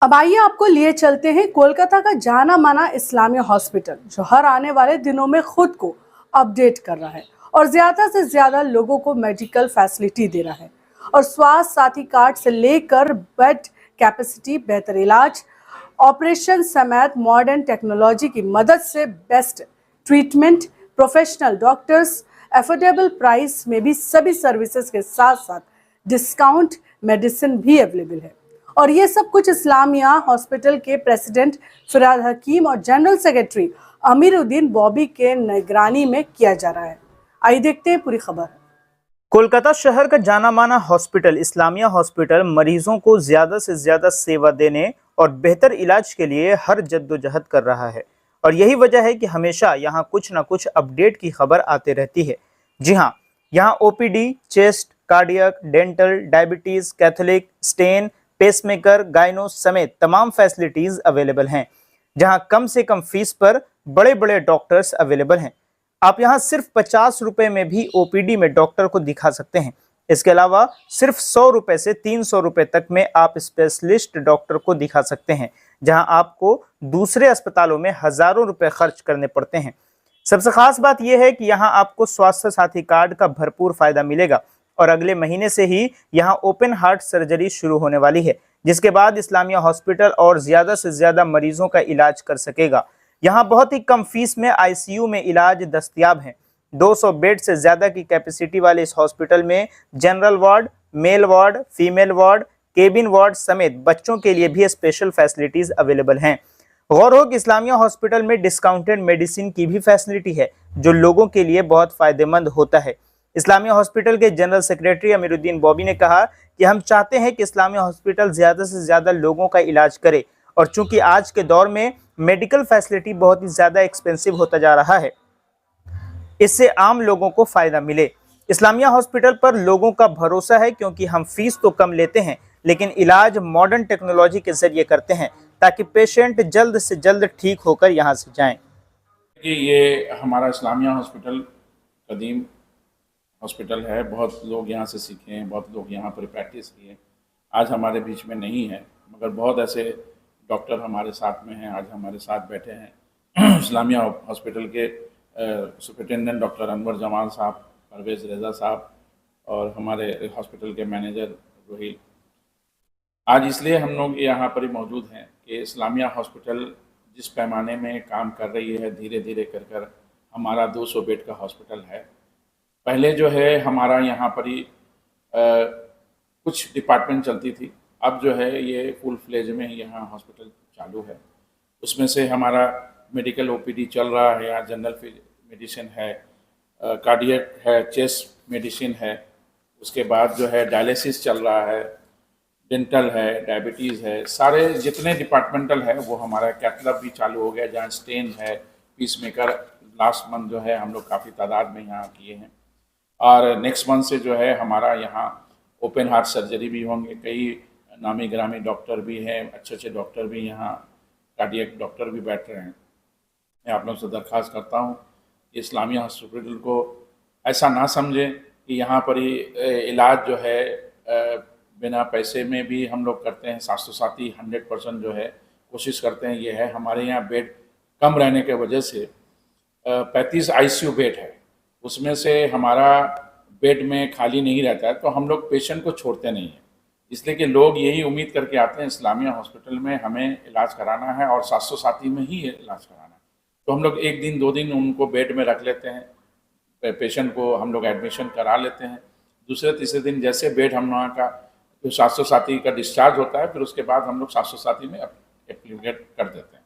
अब आइए आपको लिए चलते हैं कोलकाता का जाना माना इस्लामिया हॉस्पिटल, जो हर आने वाले दिनों में खुद को अपडेट कर रहा है और ज्यादा से ज्यादा लोगों को मेडिकल फैसिलिटी दे रहा है। और स्वास्थ्य साथी कार्ड से लेकर बेड कैपेसिटी, बेहतर इलाज, ऑपरेशन समेत मॉडर्न टेक्नोलॉजी की मदद से best treatment, professional doctors, affordable price में भी सभी सर्विसेज के साथ साथ डिस्काउंट मेडिसिन भी अवेलेबल है। और ये सब कुछ इस्लामिया हॉस्पिटल के प्रेसिडेंट फिराद हकीम और जनरल सेक्रेटरी अमीरुद्दीन बॉबी के निगरानी में किया जा रहा है। आइए देखते हैं पूरी खबर। कोलकाता शहर का जाना माना हॉस्पिटल इस्लामिया हॉस्पिटल मरीजों को ज्यादा से ज्यादा सेवा देने और बेहतर इलाज के लिए हर जद्दोजहद कर रहा है। और यही वजह है कि हमेशा यहाँ कुछ ना कुछ अपडेट की खबर आते रहती है। जी हाँ, यहाँ OPD, chest, cardiac, dental, diabetes, Catholic, stent, pacemaker, gynae समेत तमाम फैसिलिटीज अवेलेबल हैं। जहाँ कम से कम फीस पर बड़े बड़े डॉक्टर्स अवेलेबल हैं। आप यहाँ सिर्फ 50 रुपए में भी ओपीडी में डॉक्टर को दिखा सकते हैं। इसके अलावा सिर्फ 100 रुपए से 300 रुपए तक में आप स्पेशलिस्ट डॉक्टर को दिखा सकते हैं, जहां आपको दूसरे अस्पतालों में हजारों रुपए खर्च करने पड़ते हैं। सबसे खास बात यह है कि यहाँ आपको स्वास्थ्य साथी कार्ड का भरपूर फायदा मिलेगा और अगले महीने से ही यहाँ ओपन हार्ट सर्जरी शुरू होने वाली है, जिसके बाद इस्लामिया हॉस्पिटल और ज्यादा से ज्यादा मरीजों का इलाज कर सकेगा। यहाँ बहुत ही कम फीस में आईसीयू में इलाज दस्तयाब है। 200 बेड से ज्यादा की कैपेसिटी वाले इस हॉस्पिटल में general ward, male ward, female ward, cabin ward समेत बच्चों के लिए भी स्पेशल फैसिलिटीज अवेलेबल हैं। गौर हो कि इस्लामिया हॉस्पिटल में डिस्काउंटेड मेडिसिन की भी फैसिलिटी है, जो लोगों के लिए बहुत फायदेमंद होता है। इस्लामिया हॉस्पिटल के जनरल सेक्रेटरी अमीरुद्दीन बॉबी ने कहा कि हम चाहते हैं कि इस्लामिया हॉस्पिटल ज्यादा से ज्यादा लोगों का इलाज करे, और चूंकि आज के दौर में मेडिकल फैसिलिटी बहुत ही ज्यादा एक्सपेंसिव होता जा रहा है, इससे आम लोगों को फायदा मिले। इस्लामिया हॉस्पिटल पर लोगों का भरोसा है, क्योंकि हम फीस तो कम लेते हैं लेकिन इलाज मॉडर्न टेक्नोलॉजी के जरिए करते हैं, ताकि पेशेंट जल्द से जल्द ठीक होकर यहाँ से जाएं। कि ये हमारा इस्लामिया हॉस्पिटल कदीम हॉस्पिटल है। बहुत लोग यहाँ से सीखे हैं, बहुत लोग यहाँ पर प्रैक्टिस किए। आज हमारे बीच में नहीं है, मगर बहुत ऐसे डॉक्टर हमारे साथ में हैं, आज हमारे साथ बैठे हैं। इस्लामिया हॉस्पिटल के सुपरिटेंडेंट डॉक्टर अनवर जमाल साहब, परवेज़ रज़ा साहब और हमारे हॉस्पिटल के मैनेजर रोहित। आज इसलिए हम लोग यहाँ पर ही मौजूद हैं कि इस्लामिया हॉस्पिटल जिस पैमाने में काम कर रही है, धीरे धीरे कर हमारा 200 बेड का हॉस्पिटल है। पहले जो है हमारा यहाँ पर ही कुछ डिपार्टमेंट चलती थी, अब जो है ये फुल फ्लेज में यहाँ हॉस्पिटल चालू है। उसमें से हमारा मेडिकल ओपीडी चल रहा है, यहाँ जनरल मेडिसिन है, कार्डियक है, चेस्ट मेडिसिन है, उसके बाद जो है डायलिसिस चल रहा है, डेंटल है, डायबिटीज़ है, सारे जितने डिपार्टमेंटल है वो हमारा कैथलैब भी चालू हो गया, जहाँ स्टेन है, पीस मेकर लास्ट मंथ जो है हम लोग काफ़ी तादाद में यहाँ किए हैं। और नेक्स्ट मंथ से जो है हमारा यहाँ ओपन हार्ट सर्जरी भी होंगे। कई नामी ग्रामी डॉक्टर भी हैं, अच्छे अच्छे डॉक्टर भी यहाँ, कार्डियक डॉक्टर भी बैठ रहे हैं। मैं आप लोगों से दरख्वास्त करता हूँ कि इस्लामिया हॉस्पिटल को ऐसा ना समझें कि यहाँ पर ही इलाज जो है बिना पैसे में भी हम लोग करते हैं। स्वास्थ्य साथी 100% जो है कोशिश करते हैं। ये है हमारे यहाँ बेड कम रहने के वजह से 35 आईसीयू बेड है, उसमें से हमारा बेड में खाली नहीं रहता है, तो हम लोग पेशेंट को छोड़ते नहीं हैं। इसलिए कि लोग यही उम्मीद करके आते हैं इस्लामिया हॉस्पिटल में हमें इलाज कराना है और स्वास्थ्य साथी में ही इलाज कराना है। तो हम लोग 1 दिन 2 दिन उनको बेड में रख लेते हैं, पेशेंट को हम लोग एडमिशन करा लेते हैं। दूसरे तीसरे दिन जैसे बेड हम वहाँ का जो स्वास्थ्य साथी का डिस्चार्ज होता है, फिर उसके बाद हम लोग स्वास्थ्य साथी में एप्लीकेट कर देते हैं।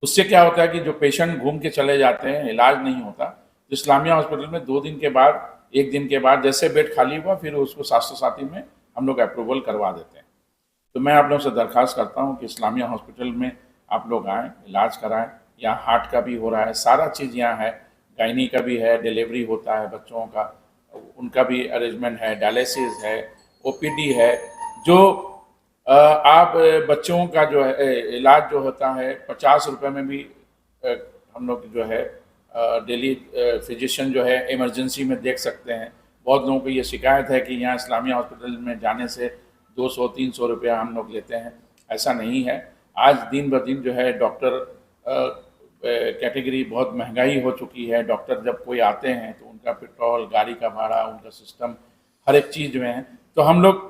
उससे क्या होता है कि जो पेशेंट घूम के चले जाते हैं, इलाज नहीं होता, तो इस्लामिया हॉस्पिटल में 2 दिन के बाद, 1 दिन के बाद जैसे बेड खाली हुआ, फिर उसको स्वास्थ्य साथी में हम लोग अप्रूवल करवा देते हैं। तो मैं आप लोगों से दरख्वास्त करता हूँ कि इस्लामिया हॉस्पिटल में आप लोग आएँ, इलाज कराएँ। यहाँ हार्ट का भी हो रहा है, सारा चीज़ यहाँ है, गायनी का भी है, डिलीवरी होता है बच्चों का, उनका भी अरेंजमेंट है, डायलिसिस है, ओपीडी है। जो आप बच्चों का जो है इलाज जो होता है 50 रुपये में भी हम लोग जो है डेली फिजिशियन जो है इमरजेंसी में देख सकते हैं। बहुत लोगों को ये शिकायत है कि यहाँ इस्लामिया हॉस्पिटल में जाने से 200-300 रुपया हम लोग लेते हैं। ऐसा नहीं है। आज दिन ब दिन जो है डॉक्टर कैटेगरी बहुत महंगाई हो चुकी है। डॉक्टर जब कोई आते हैं तो उनका पेट्रोल, गाड़ी का भाड़ा, उनका सिस्टम हर एक चीज़ में है। तो हम लोग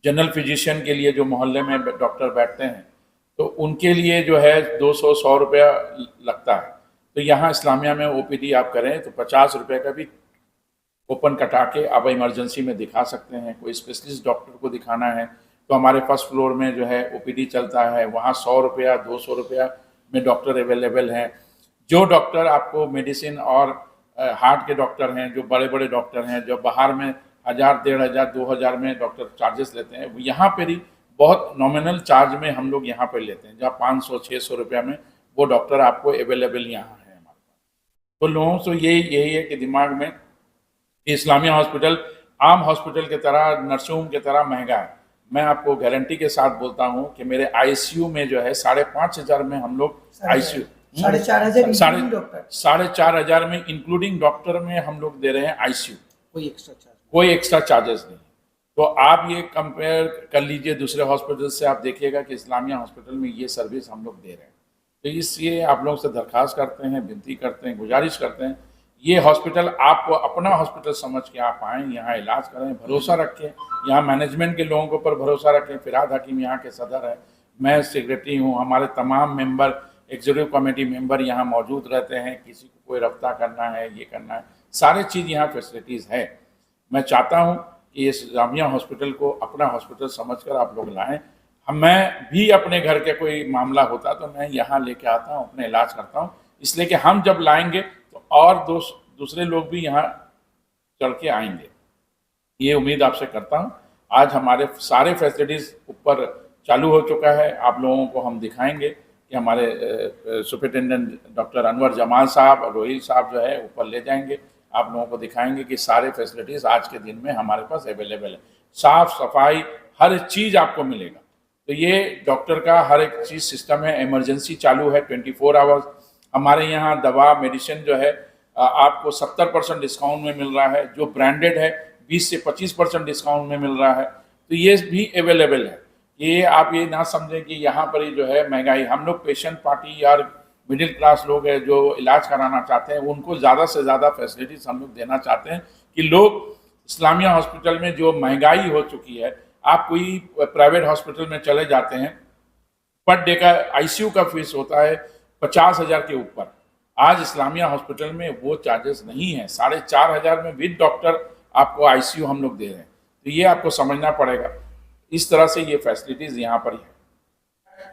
जनरल फिजिशियन के लिए जो मोहल्ले में डॉक्टर बैठते हैं तो उनके लिए जो है 200-100 रुपया लगता है। तो यहाँ इस्लामिया में ओपीडी आप करें तो 50 रुपये का भी ओपन कटा के आप इमरजेंसी में दिखा सकते हैं। कोई स्पेशलिस्ट डॉक्टर को दिखाना है तो हमारे फर्स्ट फ्लोर में जो है ओपीडी चलता है, वहाँ 100 रुपया 200 रुपया में डॉक्टर अवेलेबल हैं। जो डॉक्टर आपको मेडिसिन और हार्ट के डॉक्टर हैं, जो बड़े बड़े डॉक्टर हैं, जो बाहर में 1000, 1500, 2000 में डॉक्टर चार्जेस लेते हैं, यहाँ पर ही बहुत नॉमिनल चार्ज में हम लोग यहाँ पर लेते हैं, जहाँ 500-600 रुपया में वो डॉक्टर आपको अवेलेबल यहाँ है हमारे पास। तो लोगों से यही है कि दिमाग में इस्लामिया हॉस्पिटल आम हॉस्पिटल की तरह, नर्सिंग होम की तरह महंगा है। मैं आपको गारंटी के साथ बोलता हूं कि मेरे आईसीयू में जो है 5,500 में हम लोग आईसीयू 4,500 में इंक्लूडिंग डॉक्टर में हम लोग दे रहे हैं आईसीयू, कोई एक्स्ट्रा चार्जेस नहीं। तो आप ये कंपेयर कर लीजिए दूसरे हॉस्पिटल से, आप देखिएगा कि इस्लामिया हॉस्पिटल में ये सर्विस हम लोग दे रहे हैं। तो इसलिए आप लोगों से दरख्वास्त करते हैं, विनती करते हैं, गुजारिश करते हैं, ये हॉस्पिटल आपको अपना हॉस्पिटल समझ के आप आएँ, यहाँ इलाज करें, भरोसा रखें, यहाँ मैनेजमेंट के लोगों के ऊपर भरोसा रखें। फिराद हकीम यहाँ के सदर है, मैं सेक्रेटरी हूँ, हमारे तमाम मेंबर, एग्जीक्यूटिव कमेटी मेंबर यहाँ मौजूद रहते हैं। किसी को कोई रफ्ता करना है, ये करना है, सारे चीज़ यहाँ फैसिलिटीज़ है। मैं चाहता हूँ कि इस जामिया हॉस्पिटल को अपना हॉस्पिटल समझकर आप लोग लाएँ। मैं भी अपने घर के कोई मामला होता तो मैं यहाँ लेके आता हूँ, अपने इलाज करता हूँ, इसलिए कि हम जब लाएंगे तो और दूसरे लोग भी यहाँ चढ़ के आएंगे, ये उम्मीद आपसे करता हूँ। आज हमारे सारे फैसिलिटीज़ ऊपर चालू हो चुका है। आप लोगों को हम दिखाएंगे कि हमारे सुपरिटेंडेंट डॉक्टर अनवर जमाल साहब और रोहिल साहब जो है ऊपर ले जाएंगे, आप लोगों को दिखाएंगे कि सारे फैसिलिटीज़ आज के दिन में हमारे पास अवेलेबल है। साफ़ सफाई हर चीज़ आपको मिलेगा। तो ये डॉक्टर का हर एक चीज़ सिस्टम है। इमरजेंसी चालू है 24 आवर्स। हमारे यहाँ दवा मेडिसिन जो है आपको 70% डिस्काउंट में मिल रहा है, जो ब्रांडेड है 20 से 25% डिस्काउंट में मिल रहा है। तो ये भी अवेलेबल है। ये आप ये ना समझें कि यहाँ पर ही जो है महंगाई, हम लोग पेशेंट पार्टी या मिडिल क्लास लोग हैं जो इलाज कराना चाहते हैं, उनको ज़्यादा से ज़्यादा फैसिलिटीज़ हम लोग देना चाहते हैं कि लोग इस्लामिया हॉस्पिटल में जो महंगाई हो चुकी है, आप कोई प्राइवेट हॉस्पिटल में चले जाते हैं, पर डे का आईसीयू का फीस होता है 50,000 के ऊपर। आज इस्लामिया हॉस्पिटल में वो चार्जेस नहीं है, 4,500 में विद डॉक्टर आपको आईसीयू हम लोग दे रहे हैं। तो ये आपको समझना पड़ेगा। इस तरह से ये फैसिलिटीज़ यहाँ पर है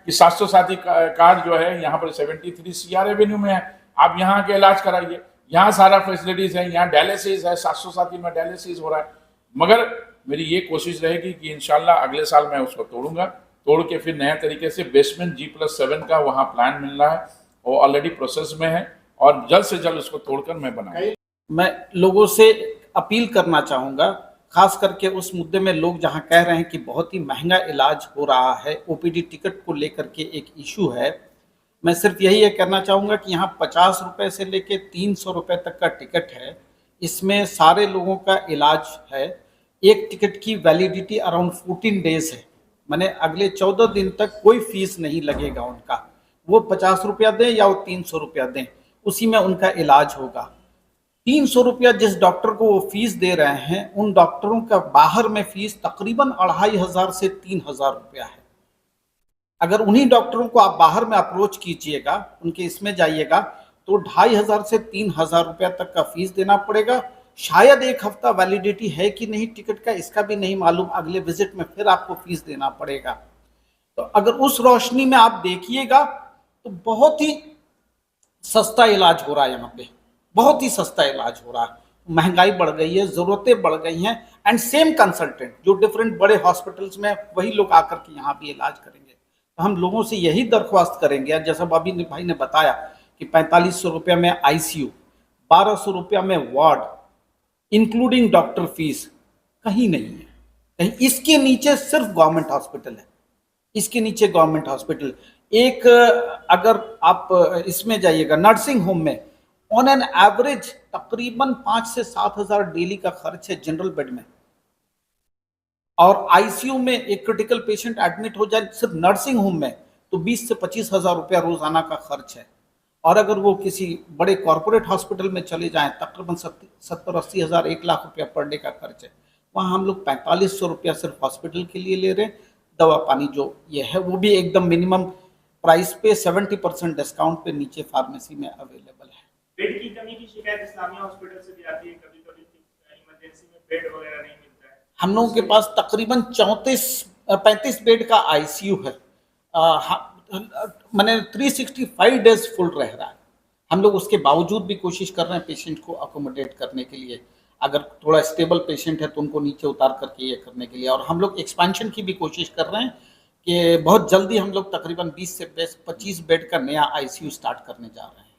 कि 700 कार्ड जो है यहाँ पर 73 CR एवेन्यू में है, आप यहाँ के इलाज कराइए, यहाँ सारा फैसिलिटीज़ है। यहाँ डायलिसिस है, 700 में डायलिसिस हो रहा है। मगर मेरी ये कोशिश रहेगी कि इंशाल्लाह अगले साल मैं उसको तोड़ूंगा, तोड़ के फिर नए तरीके से बेसमेंट G+7 का वहाँ प्लान मिल रहा है, वो ऑलरेडी प्रोसेस में है और जल्द से जल्द उसको तोड़कर मैं बनाऊंगा। मैं लोगों से अपील करना चाहूँगा, खास करके उस मुद्दे में लोग जहां कह रहे हैं कि बहुत ही महंगा इलाज हो रहा है, ओपीडी टिकट को लेकर के एक इशू है। मैं सिर्फ यही कहना चाहूँगा कि यहाँ 50 रुपये से लेके 300 रुपये तक का टिकट है, इसमें सारे लोगों का इलाज है। एक टिकट की वैलिडिटी अराउंड 14 डेज है, माने अगले 14 दिन तक कोई फीस नहीं लगेगा उनका। वो 50 रुपया दें या वो 300 रुपया दें, उसी में उनका इलाज होगा। 300 रुपया जिस डॉक्टर को वो फीस दे रहे हैं, उन डॉक्टरों का बाहर में फीस तकरीबन 2,500 से 3,000 रुपया है। अगर उन्हीं डॉक्टरों को आप बाहर में अप्रोच कीजिएगा, उनके इसमें जाइएगा, तो 2,500 से 3,000 रुपया तक का फीस देना पड़ेगा। शायद 1 हफ्ता वैलिडिटी है कि नहीं टिकट का, इसका भी नहीं मालूम। अगले विजिट में फिर आपको फीस देना पड़ेगा। तो अगर उस रोशनी में आप देखिएगा तो बहुत ही सस्ता इलाज हो रहा है यहाँ पे, बहुत ही सस्ता इलाज हो रहा है। महंगाई बढ़ गई है, ज़रूरतें बढ़ गई हैं, एंड सेम कंसल्टेंट जो डिफरेंट बड़े हॉस्पिटल्स में, वही लोग आकर के यहाँ भी इलाज करेंगे। तो हम लोगों से यही दरख्वास्त करेंगे, जैसा अभी भाई ने बताया कि 4500 रुपया में आईसीयू, 1200 रुपया में वार्ड, इंक्लूडिंग डॉक्टर फीस, कहीं नहीं है। कहीं इसके नीचे सिर्फ गवर्नमेंट हॉस्पिटल है, इसके नीचे गवर्नमेंट हॉस्पिटल। एक अगर आप इसमें जाइएगा नर्सिंग होम में, ऑन एन एवरेज तकरीबन 5 से 7 हज़ार डेली का खर्च है जनरल बेड में। और आईसीयू में एक क्रिटिकल पेशेंट एडमिट हो जाए सिर्फ नर्सिंग होम में तो 20 से 25,000 रुपया रोजाना का खर्च है। और अगर वो किसी बड़े कॉरपोरेट हॉस्पिटल में चले जाएं तकरीबन 70-80 हज़ार 1 लाख रुपया पर डे का खर्च है। वहाँ हम लोग 4500 रुपया सिर्फ हॉस्पिटल के लिए ले रहे हैं। दवा पानी जो ये है वो भी एकदम मिनिमम प्राइस पे 70% डिस्काउंट पे नीचे फार्मेसी में अवेलेबल है। बेड की कमी की शिकायत इस्लामिया हॉस्पिटल से भी आती है, कभी कभी इमरजेंसी में बेड वगैरह नहीं मिलता है। हम लोगों के पास तकरीबन 35 बेड का आईसीयू है। मैंने 365 डेज फुल रह रहा है। हम लोग उसके बावजूद भी कोशिश कर रहे हैं पेशेंट को अकोमोडेट करने के लिए। अगर थोड़ा स्टेबल पेशेंट है तो उनको नीचे उतार करके ये करने के लिए। और हम लोग एक्सपेंशन की भी कोशिश कर रहे हैं कि बहुत जल्दी हम लोग तकरीबन 20 से 25 बेड का नया आईसीयू स्टार्ट करने जा रहे हैं।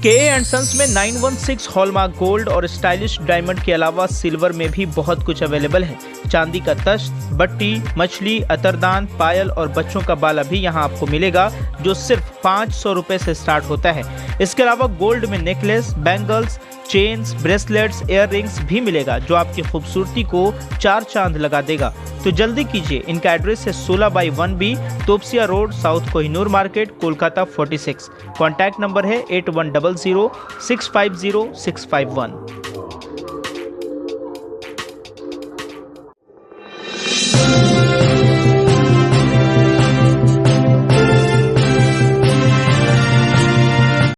के सन्स में 916 हॉलमार्क गोल्ड और स्टाइलिश डायमंड के अलावा सिल्वर में भी बहुत कुछ अवेलेबल है। चांदी का तश्त, बट्टी, मछली, अतरदान, पायल और बच्चों का बाला भी यहाँ आपको मिलेगा जो सिर्फ 500 रुपए से स्टार्ट होता है। इसके अलावा गोल्ड में necklace, bangles, chains, bracelets, ear rings भी मिलेगा जो आपकी खूबसूरती को 4 चांद लगा देगा। तो जल्दी कीजिए, इनका एड्रेस है 16/1B Topsia road, south Kohinoor market, Kolkata 46। Contact number है 8100 650 651।